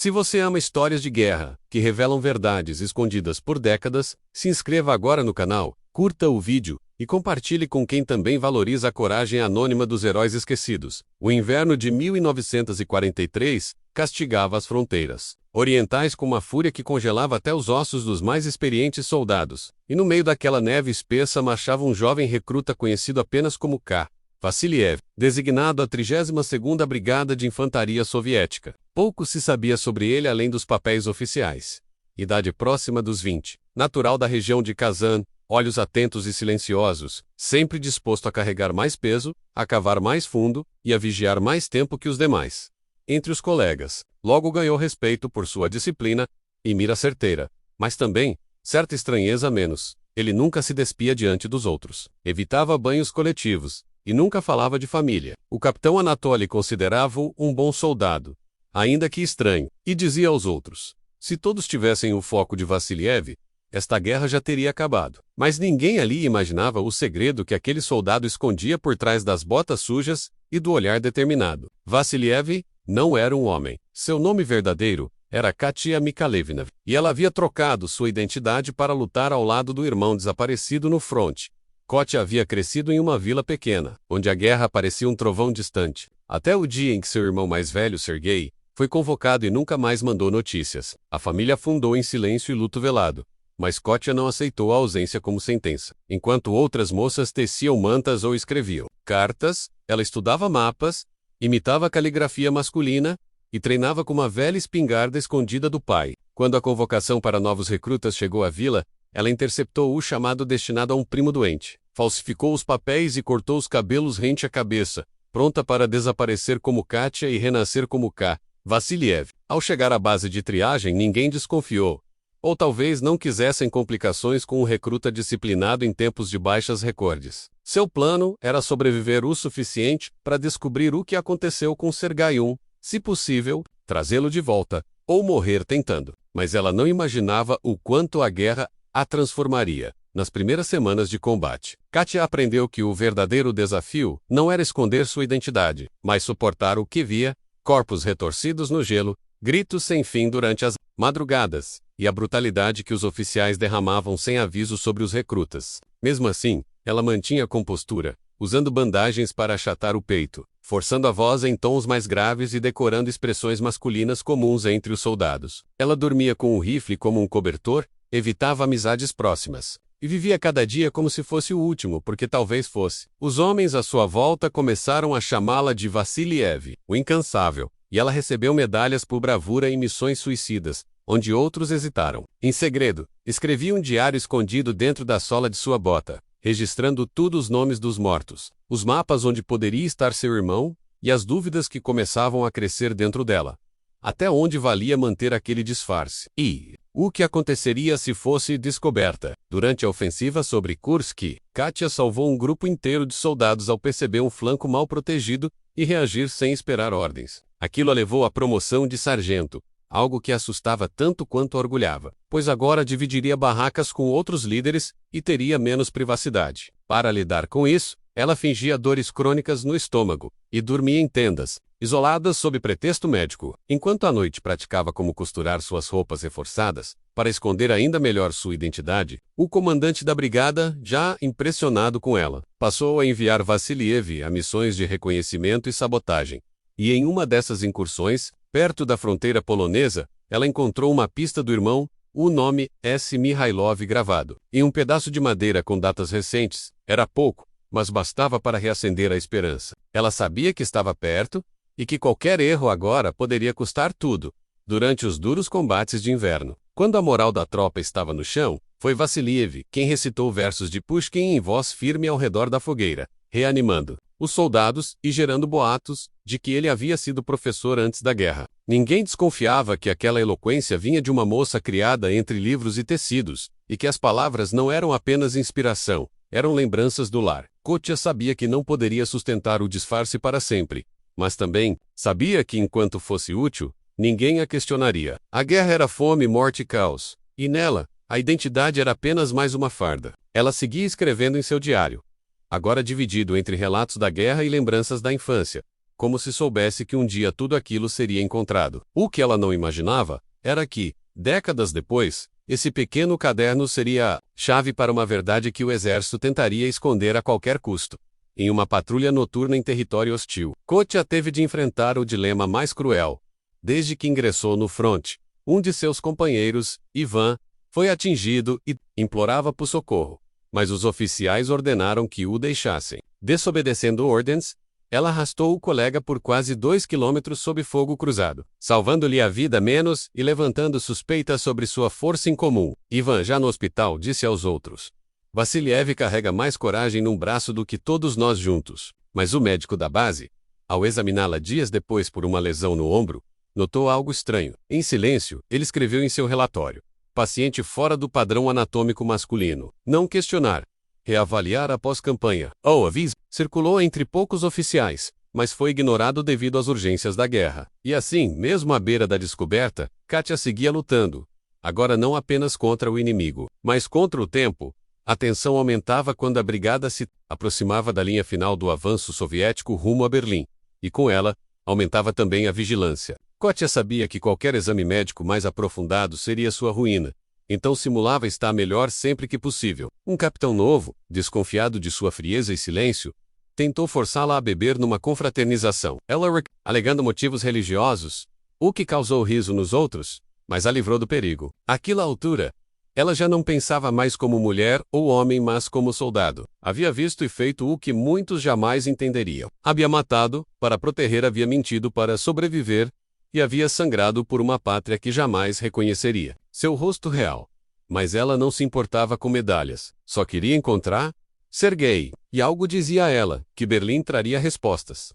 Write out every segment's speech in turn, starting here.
Se você ama histórias de guerra, que revelam verdades escondidas por décadas, se inscreva agora no canal, curta o vídeo e compartilhe com quem também valoriza a coragem anônima dos heróis esquecidos. O inverno de 1943 castigava as fronteiras orientais com uma fúria que congelava até os ossos dos mais experientes soldados, e no meio daquela neve espessa marchava um jovem recruta conhecido apenas como K. Vassiliev, designado à 32ª Brigada de Infantaria Soviética. Pouco se sabia sobre ele além dos papéis oficiais. Idade próxima dos 20. Natural da região de Kazan, olhos atentos e silenciosos, sempre disposto a carregar mais peso, a cavar mais fundo e a vigiar mais tempo que os demais. Entre os colegas, logo ganhou respeito por sua disciplina e mira certeira, mas também, certa estranheza a menos. Ele nunca se despia diante dos outros, evitava banhos coletivos, e nunca falava de família. O capitão Anatoly considerava-o um bom soldado, ainda que estranho, e dizia aos outros: se todos tivessem o foco de Vassiliev, esta guerra já teria acabado. Mas ninguém ali imaginava o segredo que aquele soldado escondia por trás das botas sujas e do olhar determinado. Vassiliev não era um homem. Seu nome verdadeiro era Katia Mikhalevna, e ela havia trocado sua identidade para lutar ao lado do irmão desaparecido no fronte. Katia havia crescido em uma vila pequena, onde a guerra parecia um trovão distante, até o dia em que seu irmão mais velho, Sergei, foi convocado e nunca mais mandou notícias. A família afundou em silêncio e luto velado, mas Katia não aceitou a ausência como sentença. Enquanto outras moças teciam mantas ou escreviam cartas, ela estudava mapas, imitava a caligrafia masculina e treinava com uma velha espingarda escondida do pai. Quando a convocação para novos recrutas chegou à vila, ela interceptou o chamado destinado a um primo doente, falsificou os papéis e cortou os cabelos rente à cabeça, pronta para desaparecer como Katia e renascer como K. Vassiliev. Ao chegar à base de triagem, ninguém desconfiou, ou talvez não quisessem complicações com um recruta disciplinado em tempos de baixas recordes. Seu plano era sobreviver o suficiente para descobrir o que aconteceu com Sergei, se possível, trazê-lo de volta, ou morrer tentando. Mas ela não imaginava o quanto a guerra a transformaria. Nas primeiras semanas de combate, Katia aprendeu que o verdadeiro desafio não era esconder sua identidade, mas suportar o que via: corpos retorcidos no gelo, gritos sem fim durante as madrugadas, e a brutalidade que os oficiais derramavam sem aviso sobre os recrutas. Mesmo assim, ela mantinha a compostura, usando bandagens para achatar o peito, forçando a voz em tons mais graves e decorando expressões masculinas comuns entre os soldados. Ela dormia com o rifle como um cobertor, evitava amizades próximas, e vivia cada dia como se fosse o último, porque talvez fosse. Os homens à sua volta começaram a chamá-la de Vassiliev, o incansável, e ela recebeu medalhas por bravura em missões suicidas, onde outros hesitaram. Em segredo, escrevia um diário escondido dentro da sola de sua bota, registrando tudo os nomes dos mortos, os mapas onde poderia estar seu irmão, e as dúvidas que começavam a crescer dentro dela. Até onde valia manter aquele disfarce? E o que aconteceria se fosse descoberta? Durante a ofensiva sobre Kursk, Katia salvou um grupo inteiro de soldados ao perceber um flanco mal protegido e reagir sem esperar ordens. Aquilo a levou à promoção de sargento, algo que a assustava tanto quanto a orgulhava, pois agora dividiria barracas com outros líderes e teria menos privacidade. Para lidar com isso, ela fingia dores crônicas no estômago e dormia em tendas, isoladas sob pretexto médico, enquanto à noite praticava como costurar suas roupas reforçadas. Para esconder ainda melhor sua identidade, o comandante da brigada, já impressionado com ela, passou a enviar Vassiliev a missões de reconhecimento e sabotagem. E em uma dessas incursões, perto da fronteira polonesa, ela encontrou uma pista do irmão, o nome S. Mihailov gravado em um pedaço de madeira com datas recentes. Era pouco, mas bastava para reacender a esperança. Ela sabia que estava perto, e que qualquer erro agora poderia custar tudo. Durante os duros combates de inverno, quando a moral da tropa estava no chão, foi Vassiliev quem recitou versos de Pushkin em voz firme ao redor da fogueira, reanimando os soldados e gerando boatos de que ele havia sido professor antes da guerra. Ninguém desconfiava que aquela eloquência vinha de uma moça criada entre livros e tecidos, e que as palavras não eram apenas inspiração, eram lembranças do lar. Katia sabia que não poderia sustentar o disfarce para sempre, mas também sabia que enquanto fosse útil, ninguém a questionaria. A guerra era fome, morte e caos, e nela, a identidade era apenas mais uma farda. Ela seguia escrevendo em seu diário, agora dividido entre relatos da guerra e lembranças da infância. como se soubesse que um dia tudo aquilo seria encontrado. O que ela não imaginava era que, décadas depois, esse pequeno caderno seria a chave para uma verdade que o exército tentaria esconder a qualquer custo. Em uma patrulha noturna em território hostil, Katja teve de enfrentar o dilema mais cruel. Desde que ingressou no fronte, um de seus companheiros, Ivan, foi atingido e implorava por socorro. Mas os oficiais ordenaram que o deixassem. Desobedecendo ordens, ela arrastou o colega por quase 2 quilômetros sob fogo cruzado, salvando-lhe a vida menos e levantando suspeitas sobre sua força incomum. Ivan, já no hospital, disse aos outros: Vassiliev carrega mais coragem num braço do que todos nós juntos. Mas o médico da base, ao examiná-la dias depois por uma lesão no ombro, notou algo estranho. Em silêncio, ele escreveu em seu relatório: paciente fora do padrão anatômico masculino. Não questionar. Reavaliar após campanha. O aviso circulou entre poucos oficiais, mas foi ignorado devido às urgências da guerra. E assim, mesmo à beira da descoberta, Katja seguia lutando. Agora não apenas contra o inimigo, mas contra o tempo. A tensão aumentava quando a brigada se aproximava da linha final do avanço soviético rumo a Berlim. E com ela, aumentava também a vigilância. Katja sabia que qualquer exame médico mais aprofundado seria sua ruína. Então simulava estar melhor sempre que possível. Um capitão novo, desconfiado de sua frieza e silêncio, tentou forçá-la a beber numa confraternização. Ela alegando motivos religiosos, o que causou riso nos outros, mas a livrou do perigo. Àquela altura, ela já não pensava mais como mulher ou homem, mas como soldado. Havia visto e feito o que muitos jamais entenderiam. Havia matado, para proteger, havia mentido para sobreviver, e havia sangrado por uma pátria que jamais reconheceria seu rosto real. Mas ela não se importava com medalhas, só queria encontrar Sergei, e algo dizia a ela que Berlim traria respostas.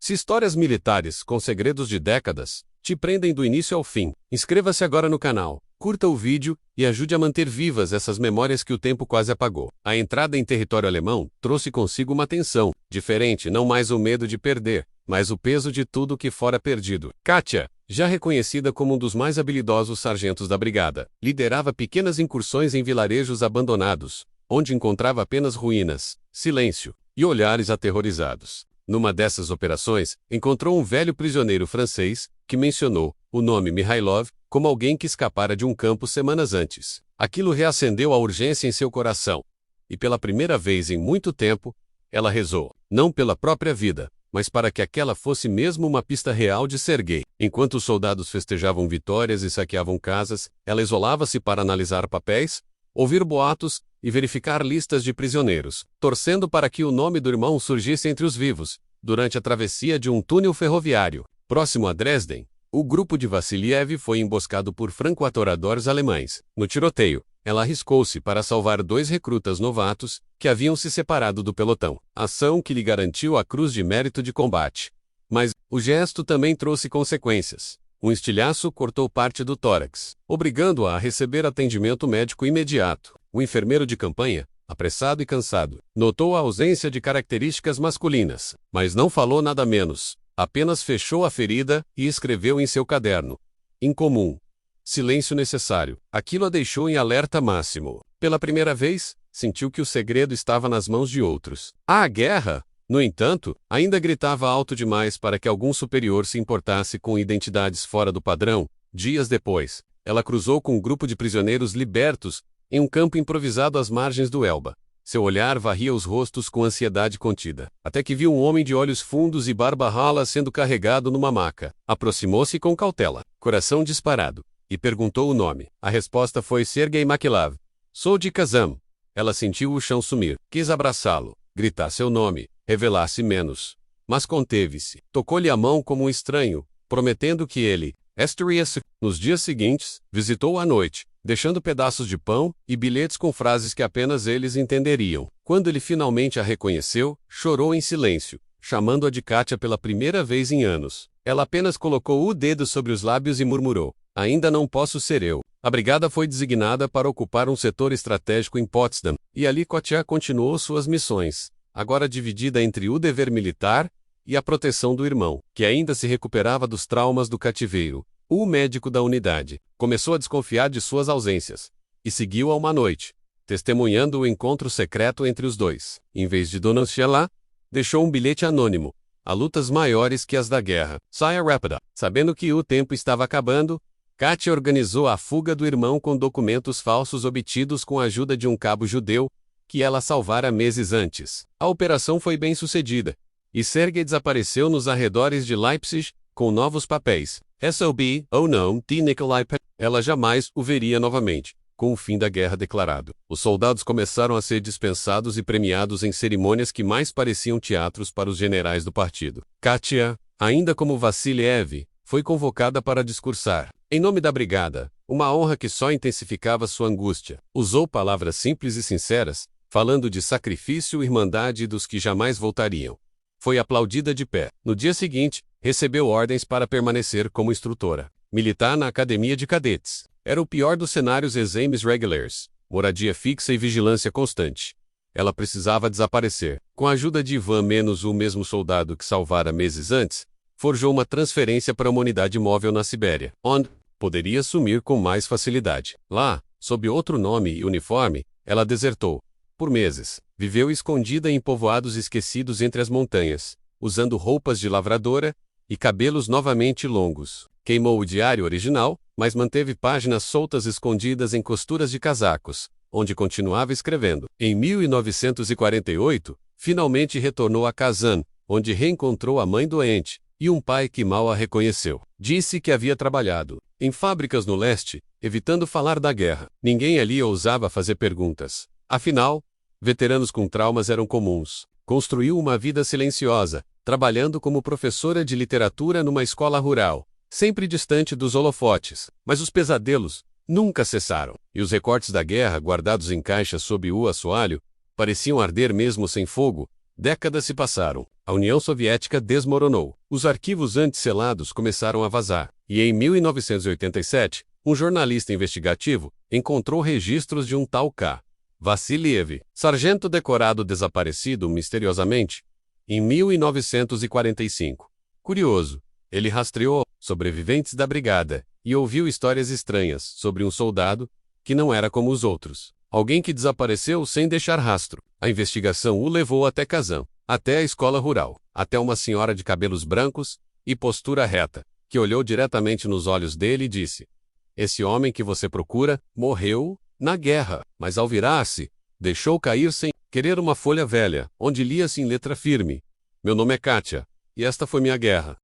Se histórias militares com segredos de décadas te prendem do início ao fim, inscreva-se agora no canal, curta o vídeo e ajude a manter vivas essas memórias que o tempo quase apagou. A entrada em território alemão trouxe consigo uma tensão diferente, não mais o medo de perder, mas o peso de tudo que fora perdido. Katja, já reconhecida como um dos mais habilidosos sargentos da brigada, liderava pequenas incursões em vilarejos abandonados, onde encontrava apenas ruínas, silêncio e olhares aterrorizados. Numa dessas operações, encontrou um velho prisioneiro francês, que mencionou o nome Mihailov como alguém que escapara de um campo semanas antes. Aquilo reacendeu a urgência em seu coração. E pela primeira vez em muito tempo, ela rezou, não pela própria vida, mas para que aquela fosse mesmo uma pista real de Sergei. Enquanto os soldados festejavam vitórias e saqueavam casas, ela isolava-se para analisar papéis, ouvir boatos e verificar listas de prisioneiros, torcendo para que o nome do irmão surgisse entre os vivos. Durante a travessia de um túnel ferroviário, próximo a Dresden, o grupo de Vassiliev foi emboscado por franco-atiradores alemães. No tiroteio, ela arriscou-se para salvar 2 recrutas novatos que haviam se separado do pelotão, ação que lhe garantiu a Cruz de Mérito de Combate. Mas o gesto também trouxe consequências. Um estilhaço cortou parte do tórax, obrigando-a a receber atendimento médico imediato. O enfermeiro de campanha, apressado e cansado, notou a ausência de características masculinas, mas não falou nada menos. Apenas fechou a ferida e escreveu em seu caderno: incomum. Silêncio necessário. Aquilo a deixou em alerta máximo. Pela primeira vez, sentiu que o segredo estava nas mãos de outros. A guerra, no entanto, ainda gritava alto demais para que algum superior se importasse com identidades fora do padrão. Dias depois, ela cruzou com um grupo de prisioneiros libertos em um campo improvisado às margens do Elba. Seu olhar varria os rostos com ansiedade contida, até que viu um homem de olhos fundos e barba rala sendo carregado numa maca. Aproximou-se com cautela, coração disparado, e perguntou o nome. A resposta foi Sergei Makilav. Sou de Kazan. Ela sentiu o chão sumir. Quis abraçá-lo, gritar seu nome, revelar-se menos. Mas conteve-se. Tocou-lhe a mão como um estranho, prometendo que ele, estaria-se. Nos dias seguintes, visitou-o à noite, deixando pedaços de pão e bilhetes com frases que apenas eles entenderiam. Quando ele finalmente a reconheceu, chorou em silêncio, chamando-a de Katja pela primeira vez em anos. Ela apenas colocou o dedo sobre os lábios e murmurou: ainda não posso ser eu. A brigada foi designada para ocupar um setor estratégico em Potsdam, e ali Katja continuou suas missões, agora dividida entre o dever militar e a proteção do irmão, que ainda se recuperava dos traumas do cativeiro. O médico da unidade começou a desconfiar de suas ausências, e seguiu-a uma noite, testemunhando o encontro secreto entre os dois. Em vez de denunciá-la, deixou um bilhete anônimo, a lutas maiores que as da guerra. Saia rápida. Sabendo que o tempo estava acabando, Katia organizou a fuga do irmão com documentos falsos obtidos com a ajuda de um cabo judeu, que ela salvara meses antes. A operação foi bem sucedida, e Sergei desapareceu nos arredores de Leipzig, com novos papéis. SOB, ou não, de Nikolai P. Ela jamais o veria novamente, com o fim da guerra declarado. Os soldados começaram a ser dispensados e premiados em cerimônias que mais pareciam teatros para os generais do partido. Katia, ainda como Vassiliev, foi convocada para discursar. Em nome da brigada, uma honra que só intensificava sua angústia. Usou palavras simples e sinceras, falando de sacrifício e irmandade dos que jamais voltariam. Foi aplaudida de pé. No dia seguinte, recebeu ordens para permanecer como instrutora militar na Academia de Cadetes. Era o pior dos cenários exames regulars, moradia fixa e vigilância constante. Ela precisava desaparecer. Com a ajuda de Ivan menos o mesmo soldado que salvara meses antes, forjou uma transferência para uma unidade móvel na Sibéria, onde poderia sumir com mais facilidade. Lá, sob outro nome e uniforme, ela desertou. Por meses, viveu escondida em povoados esquecidos entre as montanhas, usando roupas de lavradora e cabelos novamente longos. Queimou o diário original, mas manteve páginas soltas escondidas em costuras de casacos, onde continuava escrevendo. Em 1948, finalmente retornou a Kazan, onde reencontrou a mãe doente e um pai que mal a reconheceu. Disse que havia trabalhado em fábricas no leste, evitando falar da guerra. Ninguém ali ousava fazer perguntas. Afinal, veteranos com traumas eram comuns. Construiu uma vida silenciosa, trabalhando como professora de literatura numa escola rural, sempre distante dos holofotes. Mas os pesadelos nunca cessaram, e os recortes da guerra, guardados em caixas sob o assoalho, pareciam arder mesmo sem fogo. Décadas se passaram. A União Soviética desmoronou. Os arquivos antes selados começaram a vazar. E em 1987, um jornalista investigativo encontrou registros de um tal K. Vassiliev, sargento decorado desaparecido misteriosamente em 1945. Curioso, ele rastreou sobreviventes da brigada e ouviu histórias estranhas sobre um soldado que não era como os outros. Alguém que desapareceu sem deixar rastro. A investigação o levou até Kazan, até a escola rural, até uma senhora de cabelos brancos e postura reta, que olhou diretamente nos olhos dele e disse: "Esse homem que você procura morreu na guerra." Mas ao virar-se, deixou cair sem querer uma folha velha, onde lia-se em letra firme: "Meu nome é Katia, e esta foi minha guerra."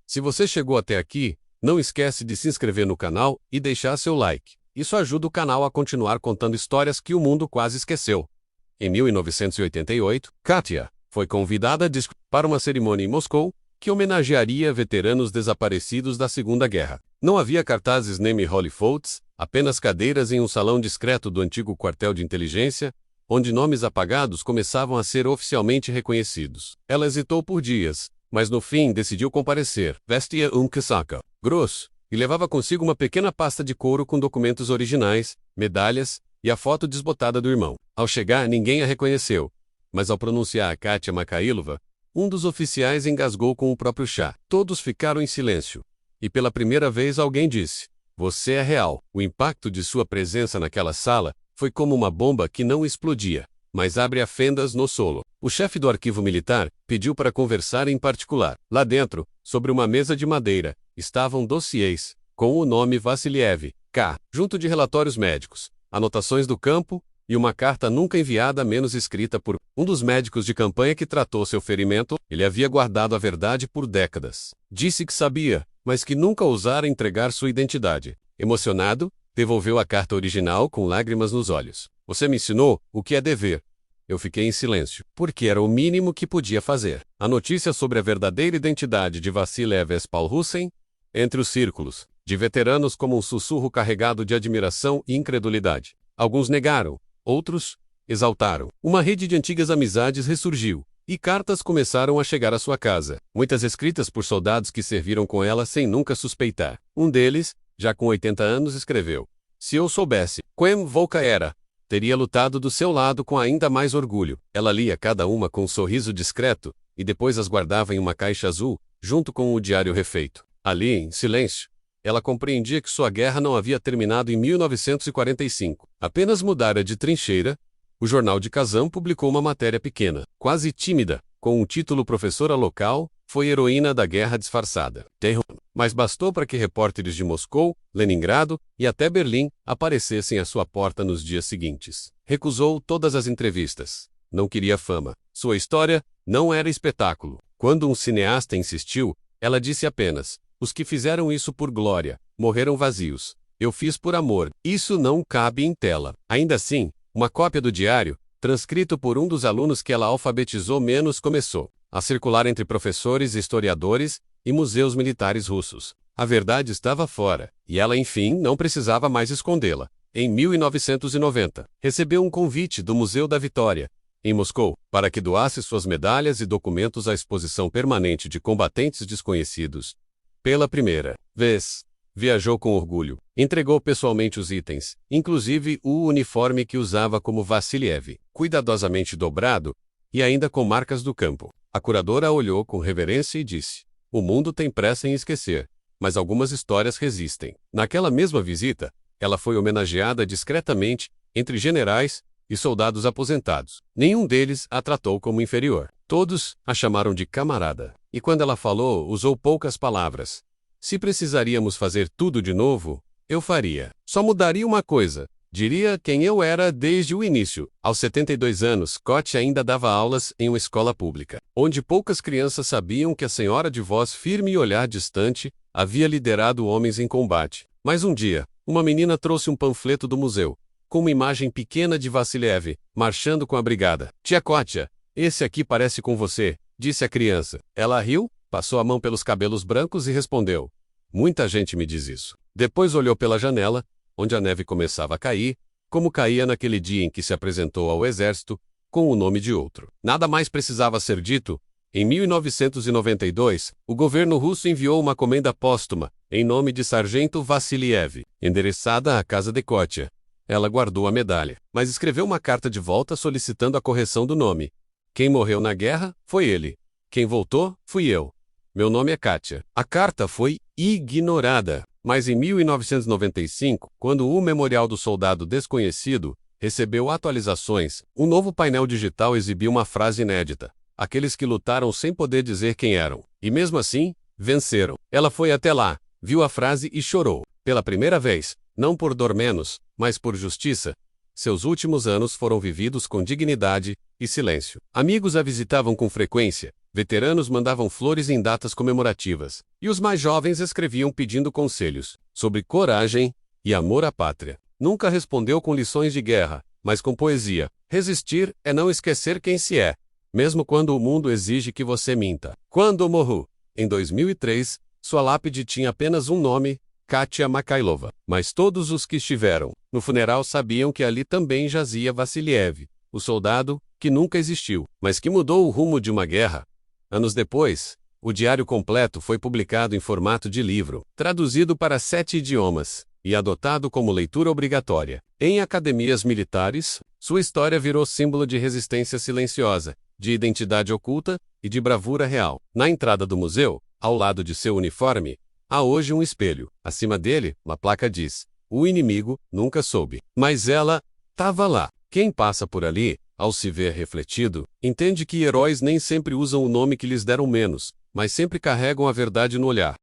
Se você chegou até aqui, não esquece de se inscrever no canal e deixar seu like. Isso ajuda o canal a continuar contando histórias que o mundo quase esqueceu. Em 1988, Katia foi convidada para uma cerimônia em Moscou que homenagearia veteranos desaparecidos da Segunda Guerra. Não havia cartazes nem holofotes, apenas cadeiras em um salão discreto do antigo quartel de inteligência, onde nomes apagados começavam a ser oficialmente reconhecidos. Ela hesitou por dias, mas no fim decidiu comparecer. Vestia casaco grosso e levava consigo uma pequena pasta de couro com documentos originais, medalhas e a foto desbotada do irmão. Ao chegar, ninguém a reconheceu, mas ao pronunciar a Katia Makhailova, um dos oficiais engasgou com o próprio chá. Todos ficaram em silêncio, e pela primeira vez alguém disse: "Você é real." O impacto de sua presença naquela sala foi como uma bomba que não explodia, mas abre fendas no solo. O chefe do arquivo militar pediu para conversar em particular. Lá dentro, sobre uma mesa de madeira, estavam dossiês, com o nome Vassiliev, K., junto de relatórios médicos, anotações do campo e uma carta nunca enviada menos escrita por um dos médicos de campanha que tratou seu ferimento. Ele havia guardado a verdade por décadas. Disse que sabia, mas que nunca ousara entregar sua identidade. Emocionado, devolveu a carta original com lágrimas nos olhos. "Você me ensinou o que é dever." Eu fiquei em silêncio, porque era o mínimo que podia fazer. A notícia sobre a verdadeira identidade de Vassiliev Spalhusen, entre os círculos de veteranos como um sussurro carregado de admiração e incredulidade. Alguns negaram, outros exaltaram. Uma rede de antigas amizades ressurgiu, e cartas começaram a chegar à sua casa, muitas escritas por soldados que serviram com ela sem nunca suspeitar. Um deles, já com 80 anos, escreveu: "Se eu soubesse quem Volka era, teria lutado do seu lado com ainda mais orgulho." Ela lia cada uma com um sorriso discreto, e depois as guardava em uma caixa azul, junto com o diário refeito. Ali, em silêncio, ela compreendia que sua guerra não havia terminado em 1945. Apenas mudara de trincheira. O jornal de Kazan publicou uma matéria pequena, quase tímida, com o título Professora Local, foi heroína da guerra disfarçada. Mas bastou para que repórteres de Moscou, Leningrado e até Berlim aparecessem à sua porta nos dias seguintes. Recusou todas as entrevistas. Não queria fama. Sua história não era espetáculo. Quando um cineasta insistiu, ela disse apenas: os que fizeram isso por glória, morreram vazios. Eu fiz por amor. Isso não cabe em tela. Ainda assim, uma cópia do diário, transcrito por um dos alunos que ela alfabetizou menos, começou a circular entre professores, historiadores e museus militares russos. A verdade estava fora, e ela, enfim, não precisava mais escondê-la. Em 1990, recebeu um convite do Museu da Vitória, em Moscou, para que doasse suas medalhas e documentos à exposição permanente de combatentes desconhecidos. Pela primeira vez, viajou com orgulho. Entregou pessoalmente os itens, inclusive o uniforme que usava como Vassiliev, cuidadosamente dobrado e ainda com marcas do campo. A curadora a olhou com reverência e disse: o mundo tem pressa em esquecer, mas algumas histórias resistem. Naquela mesma visita, ela foi homenageada discretamente entre generais e soldados aposentados. Nenhum deles a tratou como inferior. Todos a chamaram de camarada. E quando ela falou, usou poucas palavras. Se precisaríamos fazer tudo de novo, eu faria. Só mudaria uma coisa. Diria quem eu era desde o início. Aos 72 anos, Koch ainda dava aulas em uma escola pública, onde poucas crianças sabiam que a senhora de voz firme e olhar distante havia liderado homens em combate. Mas um dia, uma menina trouxe um panfleto do museu, com uma imagem pequena de Vassiliev, marchando com a brigada. Tia Kotia, esse aqui parece com você, disse a criança. Ela riu, passou a mão pelos cabelos brancos e respondeu: muita gente me diz isso. Depois olhou pela janela, onde a neve começava a cair, como caía naquele dia em que se apresentou ao exército, com o nome de outro. Nada mais precisava ser dito. Em 1992, o governo russo enviou uma comenda póstuma, em nome de Sargento Vassiliev, endereçada à casa de Kotia. Ela guardou a medalha, mas escreveu uma carta de volta solicitando a correção do nome. Quem morreu na guerra, foi ele. Quem voltou, fui eu. Meu nome é Katia. A carta foi ignorada. Mas em 1995, quando o Memorial do Soldado Desconhecido recebeu atualizações, um novo painel digital exibiu uma frase inédita: aqueles que lutaram sem poder dizer quem eram. E mesmo assim, venceram. Ela foi até lá, viu a frase e chorou. Pela primeira vez, não por dor menos, mas por justiça. Seus últimos anos foram vividos com dignidade e silêncio. Amigos a visitavam com frequência. Veteranos mandavam flores em datas comemorativas, e os mais jovens escreviam pedindo conselhos sobre coragem e amor à pátria. Nunca respondeu com lições de guerra, mas com poesia. Resistir é não esquecer quem se é, mesmo quando o mundo exige que você minta. Quando morreu? Em 2003, sua lápide tinha apenas um nome: Katia Makhailova. Mas todos os que estiveram no funeral sabiam que ali também jazia Vassiliev, o soldado que nunca existiu, mas que mudou o rumo de uma guerra. Anos depois, o diário completo foi publicado em formato de livro, traduzido para 7 idiomas e adotado como leitura obrigatória. Em academias militares, sua história virou símbolo de resistência silenciosa, de identidade oculta e de bravura real. Na entrada do museu, ao lado de seu uniforme, há hoje um espelho. Acima dele, uma placa diz: o inimigo nunca soube. Mas ela estava lá. Quem passa por ali, ao se ver refletido, entende que heróis nem sempre usam o nome que lhes deram menos, mas sempre carregam a verdade no olhar.